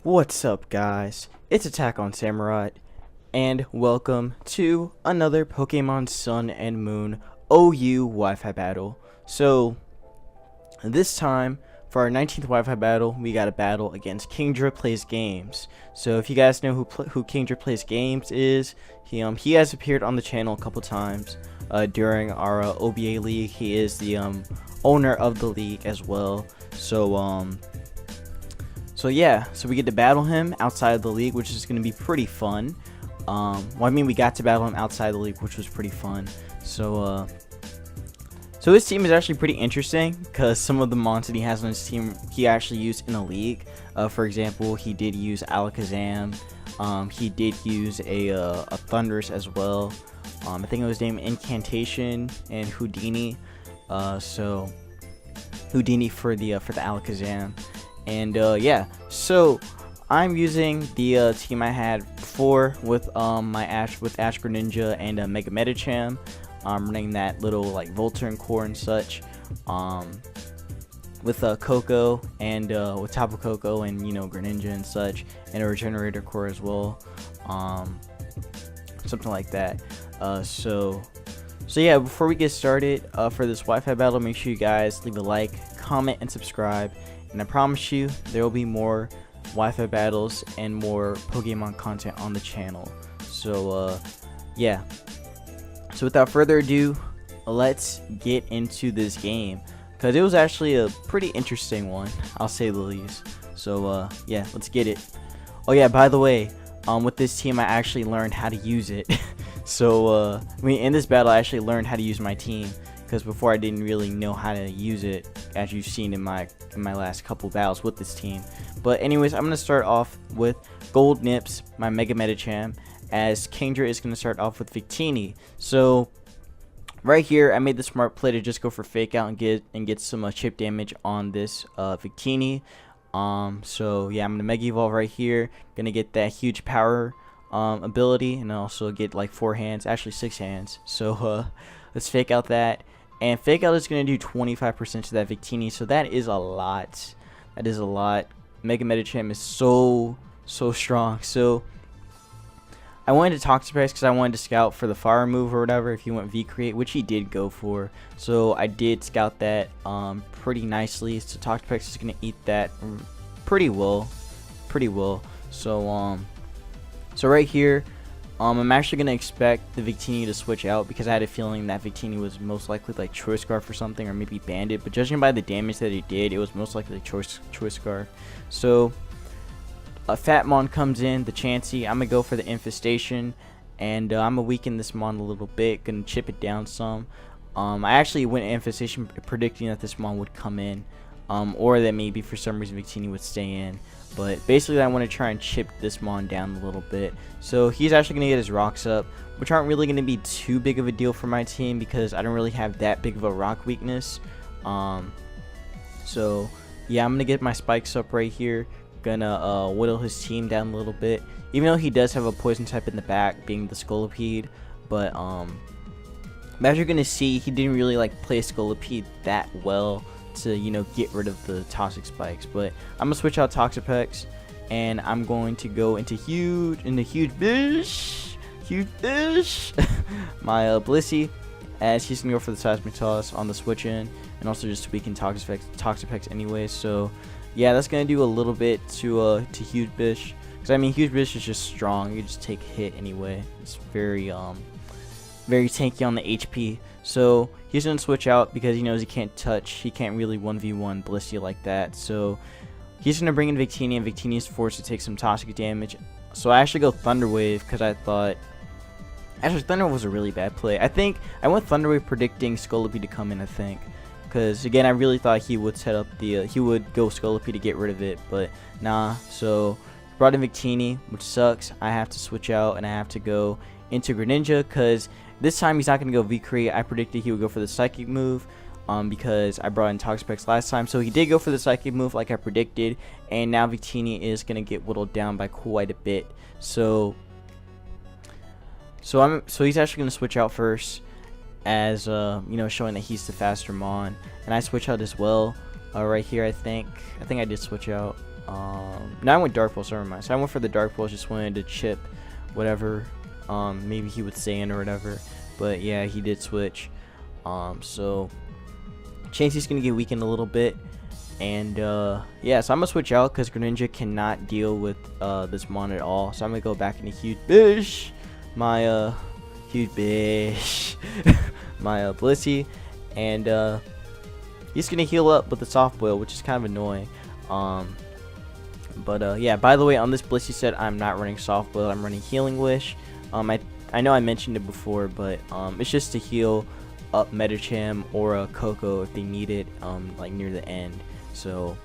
What's up, guys? It's AttackonSamurott, and welcome to another Pokemon Sun and Moon OU Wi-Fi battle. So, this time, for our 19th Wi-Fi battle, we got a battle against KingdraPlaysGames. So, if you guys know who KingdraPlaysGames is, he has appeared on the channel a couple times during our OBA League. He is the owner of the league as well. So yeah, so we get to battle him outside of the league, which is going to be pretty fun. We got to battle him outside the league, which was pretty fun. So his team is actually pretty interesting because some of the mons that he has on his team he actually used in a league. For example, he did use Alakazam. He did use a Thundurus as well. I think it was named Incantation and Houdini. So Houdini for the Alakazam. And yeah, so I'm using the team I had before with Ash Greninja and Mega Medicham. I'm running that little like Volturn core and such, with Coco and with Tapu Koko and Greninja and such, and a Regenerator core as well, something like that. So yeah, before we get started for this Wi-Fi battle, make sure you guys leave a like, comment, and subscribe. And I promise you, there will be more Wi-Fi battles and more Pokemon content on the channel. So, yeah. So without further ado, let's get into this game. Because it was actually a pretty interesting one, I'll say the least. So, yeah, let's get it. Oh yeah, by the way, with this team, I actually learned how to use it. So, in this battle, I actually learned how to use my team. Because before I didn't really know how to use it, as you've seen in my last couple battles with this team. But anyways, I'm gonna start off with GoldNipps, my Mega Medicham, as Kingdra is gonna start off with Victini. So right here, I made the smart play to just go for Fake Out and get some chip damage on this Victini. So yeah, I'm gonna Mega Evolve right here, gonna get that huge power ability, and also get like 4 hands, actually 6 hands. So let's Fake Out that. And Fake Out is going to do 25% to that Victini, so that is a lot. That is a lot. Mega Medicham is so strong. So I wanted to Toxapex because I wanted to scout for the fire move or whatever if he went V-Create, which he did go for. So I did scout that pretty nicely. So Toxapex is going to eat that pretty well. So right here, I'm actually going to expect the Victini to switch out because I had a feeling that Victini was most likely like Choice Scarf or something, or maybe Bandit. But judging by the damage that he did, it was most likely Choice Scarf. So a Fatmon comes in, the Chansey. I'm going to go for the Infestation, and I'm going to weaken this Mon a little bit, going to chip it down some. I actually went Infestation predicting that this Mon would come in, or that maybe for some reason Victini would stay in. But basically I want to try and chip this Mon down a little bit. So he's actually going to get his rocks up, which aren't really going to be too big of a deal for my team because I don't really have that big of a rock weakness. So yeah, I'm going to get my spikes up right here. Gonna whittle his team down a little bit. Even though he does have a poison type in the back, being the Scolipede. But as you're going to see, he didn't really like play Scolipede that well to get rid of the toxic spikes. But I'm gonna switch out Toxapex, and I'm going to go into huge fish my Blissey, as he's gonna go for the Seismic Toss on the switch in, and also just weaken Toxapex anyway. So yeah, that's gonna do a little bit to huge fish, because I mean huge fish is just strong. You just take a hit anyway. It's very tanky on the HP. So he's going to switch out because he knows he can't really 1v1 Blissey like that. So he's going to bring in Victini, and Victini is forced to take some toxic damage. So I actually go Thunder Wave because I thought... Actually, Thunder Wave was a really bad play. I think I went Thunder Wave predicting Scolipede to come in, I think. Because, again, I really thought he would set up the... he would go Scolipede to get rid of it, but nah. So brought in Victini, which sucks. I have to switch out, and I have to go into Greninja because... this time he's not going to go V-Create. I predicted he would go for the Psychic move because I brought in Toxapex last time. So he did go for the Psychic move like I predicted. And now Victini is going to get whittled down by quite a bit. So he's actually going to switch out first as, showing that he's the faster Mon. And I switch out as well right here, I think. I did switch out. Now I went Dark Pulse, never mind. So I went for the Dark Pulse, just wanted to chip whatever maybe he would say in or whatever. But yeah, he did switch. So Chainsey's gonna get weakened a little bit. And yeah, so I'm gonna switch out because Greninja cannot deal with this mon at all. So I'm gonna go back into Huge Bish, my Huge Bish, my Blissey, and he's gonna heal up with the Soft Boil, which is kind of annoying. But yeah, by the way, on this Blissey set, I'm not running Soft Boil. I'm running Healing Wish. I know I mentioned it before, but it's just to heal up Medicham or Coco if they need it, like near the end. So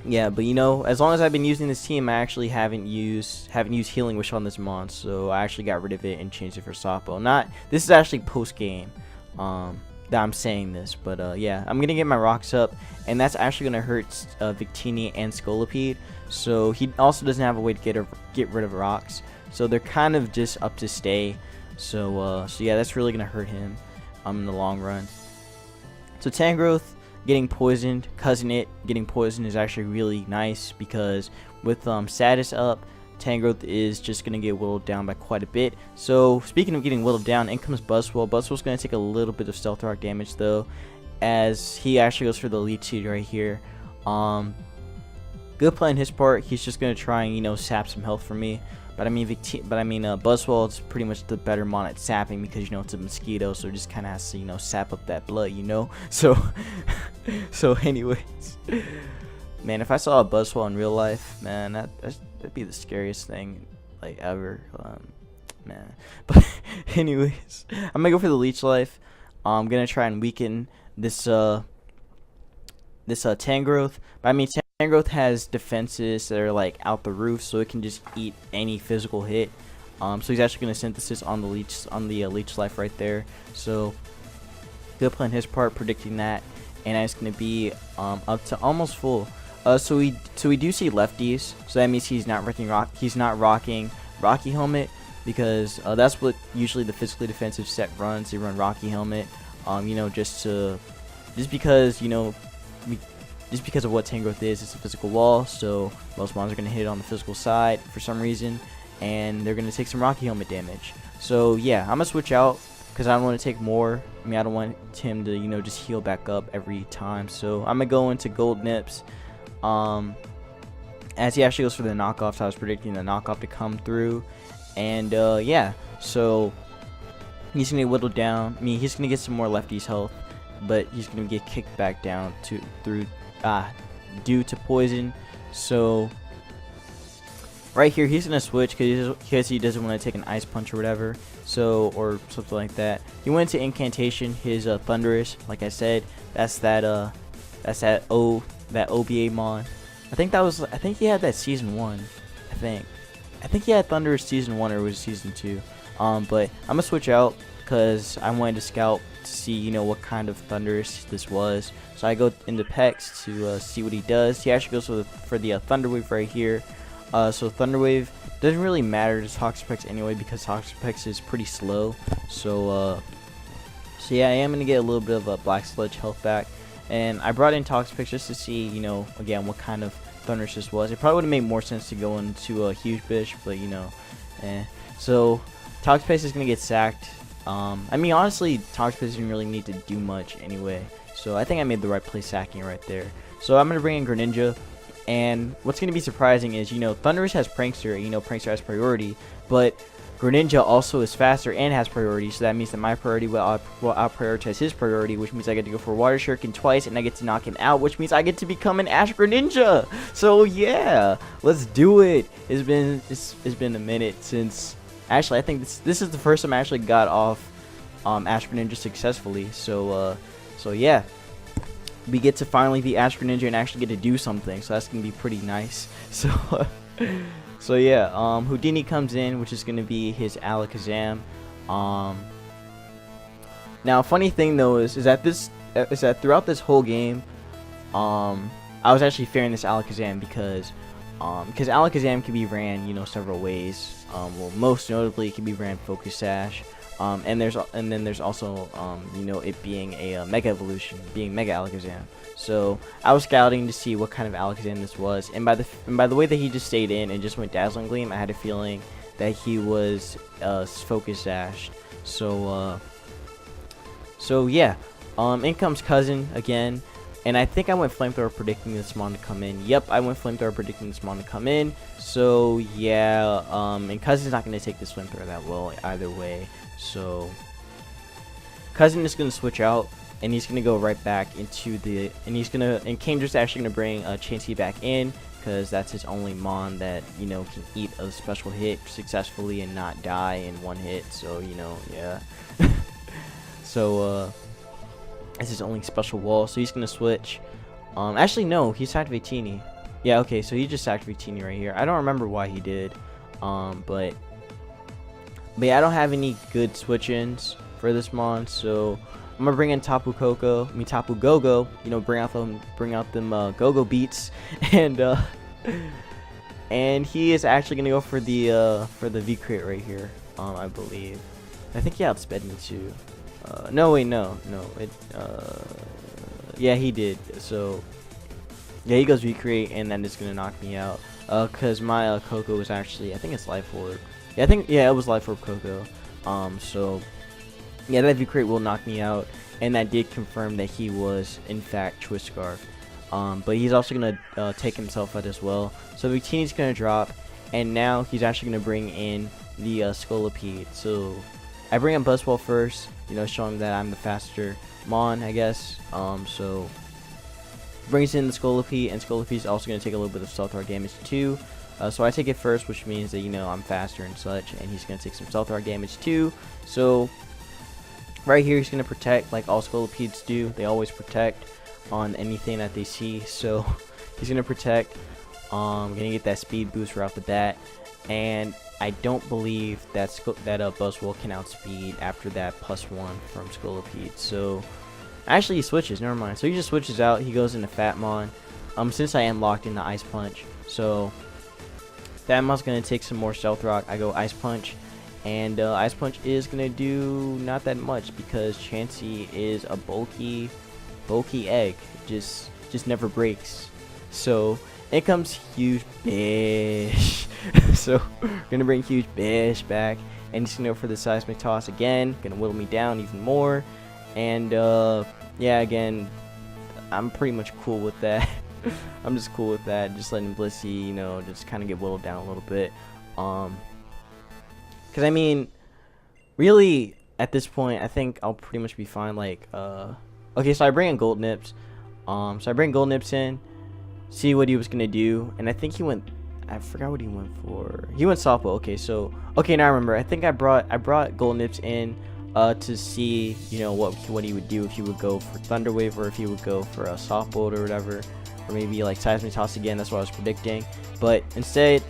yeah, but you know, as long as I've been using this team, I actually haven't used Healing Wish on this mon, so I actually got rid of it and changed it for Soft Boil. This is actually post game that I'm saying this, but yeah, I'm gonna get my rocks up, and that's actually gonna hurt Victini and Scolipede. So he also doesn't have a way to get rid of rocks, so they're kind of just up to stay. So yeah, that's really gonna hurt him in the long run. So Tangrowth getting poisoned, Cousin It getting poisoned is actually really nice, because with Status up, Tangrowth is just going to get whittled down by quite a bit. So speaking of getting whittled down, in comes Buzzwole. Buzzwole's going to take a little bit of Stealth Rock damage though, as he actually goes for the lead seed right here. Good play on his part. He's just going to try and, you know, sap some health from me. But I mean, Buzzwole is pretty much the better mon at sapping, because, you know, it's a mosquito, so it just kind of has to, you know, sap up that blood, you know. So, so anyways, man, if I saw a Buzzwole in real life, man, that'd be the scariest thing like ever, man. But anyways, I'm gonna go for the Leech Life. I'm gonna try and weaken this Tangrowth. But I mean, Tangrowth has defenses that are like out the roof, so it can just eat any physical hit. So he's actually gonna Synthesis on the Leech Life right there. So good play on his part, predicting that, and it's gonna be up to almost full. So we do see lefties, so that means he's not rocking Rocky Helmet, because that's what usually the physically defensive set runs. They run Rocky Helmet, you know, just because, you know, just because of what Tangrowth is. It's a physical wall, so most mons are gonna hit it on the physical side for some reason, and they're gonna take some Rocky Helmet damage. So yeah, I'm gonna switch out because I don't want to take more. I mean, I don't want him to, you know, just heal back up every time. So I'm gonna go into GoldNipps. As he actually goes for the knockoff, so I was predicting the knockoff to come through, and yeah, so he's gonna get whittled down. I mean, he's gonna get some more lefties health, but he's gonna get kicked back down due to poison. So right here, he's gonna switch because he doesn't want to take an Ice Punch or whatever, so, or something like that. He went to Incantation, his Thunderous. Like I said, that's that OBA mon. I think he had that season 1. I think he had Thunderous season 1, or it was season 2. But I'm gonna switch out because I wanted to scout to see, you know, what kind of Thunderous this was. So I go into Pex to see what he does. He actually goes for the Thunder Wave right here. So Thunder Wave doesn't really matter to Toxapex anyway, because Toxapex is pretty slow. So yeah, I am gonna get a little bit of a Black Sludge health back. And I brought in Toxapex just to see, you know, again, what kind of Thunderous this was. It probably would have made more sense to go into a Huge Bish, but, you know, So Toxapex is gonna get sacked. I mean, honestly, Toxapex doesn't really need to do much anyway. So I think I made the right play sacking right there. So I'm gonna bring in Greninja. And what's going to be surprising is, you know, Thunderous has Prankster, you know, Prankster has priority, but Greninja also is faster and has priority, so that means that my priority will out-prioritize his priority, which means I get to go for Water Shuriken twice, and I get to knock him out, which means I get to become an Ash Greninja. So yeah, let's do it. It's been a minute since, actually, I think this is the first time I actually got off Ash Greninja successfully. So yeah. We get to finally be Ash Greninja and actually get to do something, so that's gonna be pretty nice. So yeah, Houdini comes in, which is gonna be his Alakazam. Now, funny thing though is that throughout this whole game, I was actually fearing this Alakazam because Alakazam can be ran, you know, several ways. Well, most notably, it can be ran Focus Sash. And then there's also you know, it being a Mega Evolution, being Mega Alakazam. So I was scouting to see what kind of Alakazam this was, and by the way that he just stayed in and just went Dazzling Gleam, I had a feeling that he was Focus Dashed. So yeah, in comes Cousin again, and I think I went Flamethrower predicting this mon to come in. Yep, I went Flamethrower predicting this mon to come in. So yeah, and Cousin's not going to take this Flamethrower that well either way. So Cousin is going to switch out, and he's going to go right back into the, and Kingdra's actually going to bring Chansey back in, because that's his only mon that, you know, can eat a special hit successfully and not die in one hit. So, you know, yeah. So that's his only special wall. So he's going to switch. Actually, no, he sacked Victini. Yeah, okay, so he just sacked Victini right here. I don't remember why he did. But yeah, I don't have any good switch-ins for this mon, so I'm gonna bring in Tapu Gogo, you know, bring out them Go-Go beats, and he is actually gonna go for the V crit right here, I believe. I think he outsped me too. No, wait, no, yeah, he did. So yeah, he goes V crit, and then it's gonna knock me out, cause my Coco was actually, I think it's Life Orb. Yeah, it was Life Orb Coco. So yeah, that V-Crate will knock me out, and that did confirm that he was in fact Twist Scarf. But he's also gonna take himself out as well. So Victini's gonna drop, and now he's actually gonna bring in the Scolipede. So I bring in Buzzwole first, you know, showing that I'm the faster mon, I guess. So brings in the Scolipede, and Scolipede's also gonna take a little bit of Stealth Rock damage too. So I take it first, which means that, you know, I'm faster and such, and he's going to take some Stealth Rock damage too. So right here, he's going to protect like all Scolipedes do. They always protect on anything that they see. So he's going to protect. Going to get that speed boost right off the bat. And I don't believe that Buzzwole can outspeed after that +1 from Scolipede. So actually he switches, never mind. So he just switches out. He goes into Fatmon. Since I am locked in the Ice Punch. So Fatmon's going to take some more Stealth Rock. I go Ice Punch, and Ice Punch is going to do not that much because Chansey is a bulky egg. Just never breaks. So in comes Huge Bish. So we're going to bring Huge Bish back, and he's going to go for the Seismic Toss again. Going to whittle me down even more. And yeah, again, I'm pretty much cool with that. I'm just cool with that, just letting Blissey, you know, just kind of get whittled down a little bit. Because, I mean, really, at this point, I think I'll pretty much be fine. Like, okay, so I bring in GoldNipps. So I bring GoldNipps in, see what he was going to do, and I think he went, I forgot what he went for. He went Softball. Okay, so, okay, now I remember. I think I brought GoldNipps in to see, you know, what he would do, if he would go for Thunder Wave or if he would go for a Softbolt or whatever. Or maybe like Seismic Toss again, that's what I was predicting. But instead,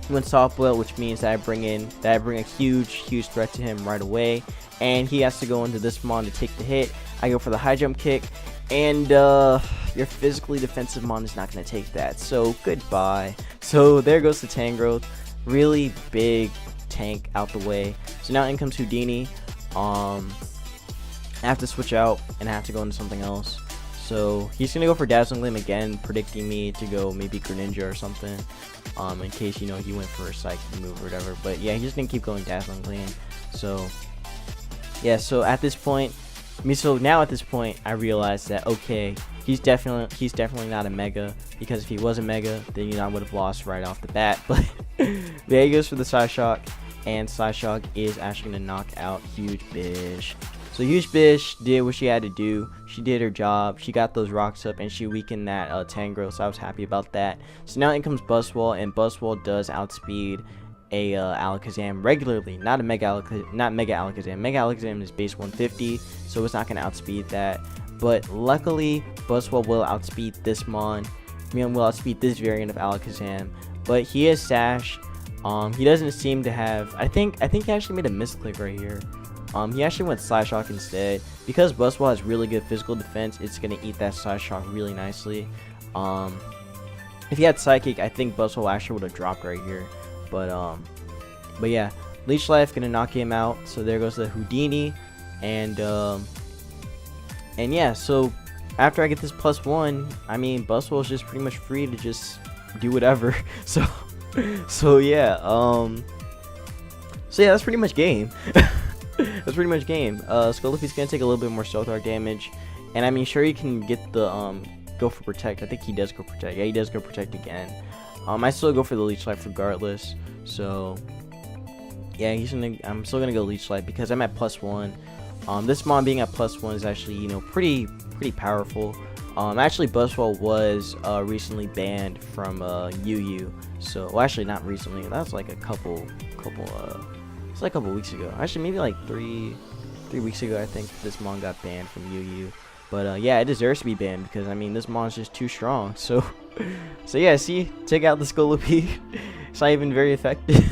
he went Softbolt, which means that I bring a huge threat to him right away. And he has to go into this mon to take the hit. I go for the high jump kick, and your physically defensive mon is not going to take that. So goodbye. So there goes the Tangrowth. Really big tank out the way. So now in comes Houdini. I have to switch out and I have to go into something else. So he's gonna go for Dazzling Gleam again, predicting me to go maybe Greninja or something, in case, you know, he went for a Psychic move or whatever. But yeah, he's just gonna keep going Dazzling Gleam. So yeah, so at this point, now at this point, I realized that okay, he's definitely not a Mega, because if he was a Mega, then, you know, I would have lost right off the bat. But there he goes for the Psyshock, and Psyshock is actually gonna knock out Huge Bish. So Huge Bish did what she had to do. She did her job. She got those rocks up, and she weakened that Tangrowth, so I was happy about that. So now in comes Buzzwole, and Buzzwole does outspeed a Alakazam regularly. Not Mega Alakazam. Mega Alakazam is base 150, so it's not going to outspeed that. But luckily, Buzzwole will outspeed this mon. Will outspeed this variant of Alakazam. But he is Sash. He doesn't seem to have... I think he actually made a misclick right here. He actually went Psyshock instead. Because Buzzwole has really good physical defense, it's going to eat that Psyshock really nicely. If he had Psychic, I think Buzzwole actually would have dropped right here. But yeah, Leech Life gonna knock him out. So there goes the Houdini, and yeah. So after I get this +1, I mean, Buzzwole is just pretty much free to just do whatever. So yeah. So yeah, that's pretty much game. That's pretty much game. Scolipy's gonna take a little bit more stealth arc damage, and I mean, sure, you can get the go for protect. I think he does go protect. Yeah, he does go protect again. I still go for the Leech Life regardless. So yeah, I'm still gonna go Leech Life because I'm at +1. This mon being at +1 is actually, you know, pretty powerful. Actually, Buzzwole was recently banned from UU. So, well, actually not recently. That was like a couple weeks ago. Actually, maybe like three weeks ago. I think this mon got banned from UU. But yeah, it deserves to be banned because I mean, this mon's just too strong. So yeah, see, take out the Scolipede. It's not even very effective.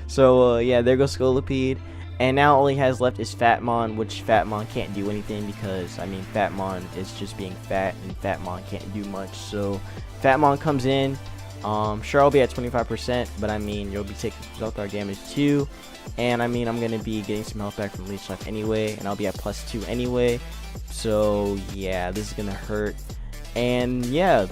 So yeah, there goes Scolipede. And now all he has left is Fatmon, which Fatmon can't do anything because, I mean, Fatmon is just being fat, and Fatmon can't do much. So Fatmon comes in. Sure, I'll be at 25%, but I mean, you'll be taking stealth arc damage too. And I mean, I'm going to be getting some health back from Leech Life anyway, and I'll be at +2 anyway. So yeah, this is going to hurt. And yeah,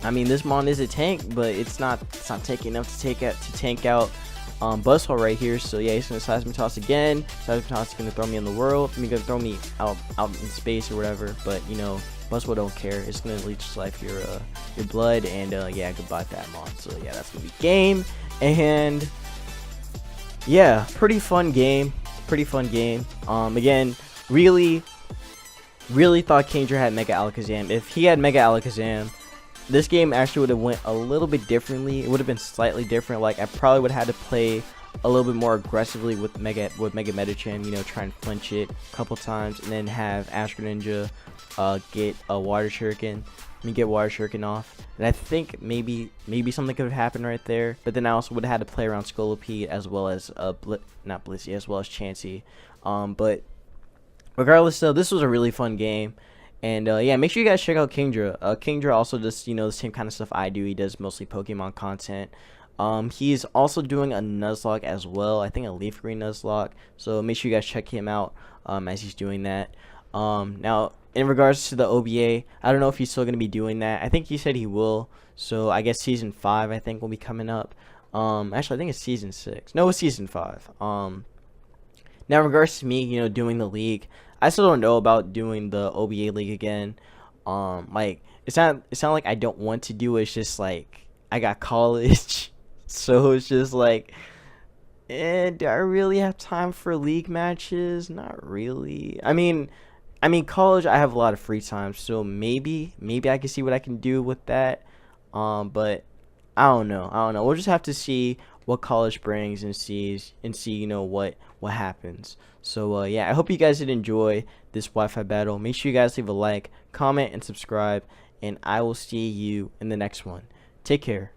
I mean, this mon is a tank, but it's not tanky enough to tank out Buzzwole right here. So yeah, he's gonna Seismic Toss again. Seismic Toss is gonna throw me in the world. I mean, gonna throw me out in space or whatever. But you know, Buzzwole don't care. It's gonna Leech Life your blood, and yeah, goodbye Fatmon. So yeah, that's gonna be game. And yeah, pretty fun game. Again, really thought Kingdra had Mega Alakazam. If he had Mega Alakazam, this game actually would have went a little bit differently. It would have been slightly different. Like, I probably would have had to play a little bit more aggressively with Mega Medicham, you know, try and flinch it a couple times, and then have Astro Ninja get a Water Shuriken. Get Water Shuriken off. And I think maybe something could have happened right there. But then I also would have had to play around Scolipede as well as not Blissey, as well as Chansey. But regardless, though, this was a really fun game. And yeah, make sure you guys check out Kingdra. Kingdra also does, you know, the same kind of stuff I do. He does mostly Pokemon content. He's also doing a Nuzlocke as well. I think a Leaf Green Nuzlocke. So make sure you guys check him out as he's doing that. Now, in regards to the OBA, I don't know if he's still going to be doing that. I think he said he will. So I guess Season 5, I think, will be coming up. Actually, I think it's Season 6. No, it's Season 5. Now, in regards to me, you know, doing the league, I still don't know about doing the OBA League again. Like, it's not like I don't want to do it. It's just like I got college, so it's just like, do I really have time for league matches? Not really. I mean, college, I have a lot of free time, so maybe I can see what I can do with that. But I don't know. We'll just have to see what college brings and see, you know, what happens. So yeah, I hope you guys did enjoy this Wi-Fi battle. Make sure you guys leave a like, comment, and subscribe, and I will see you in the next one. Take care.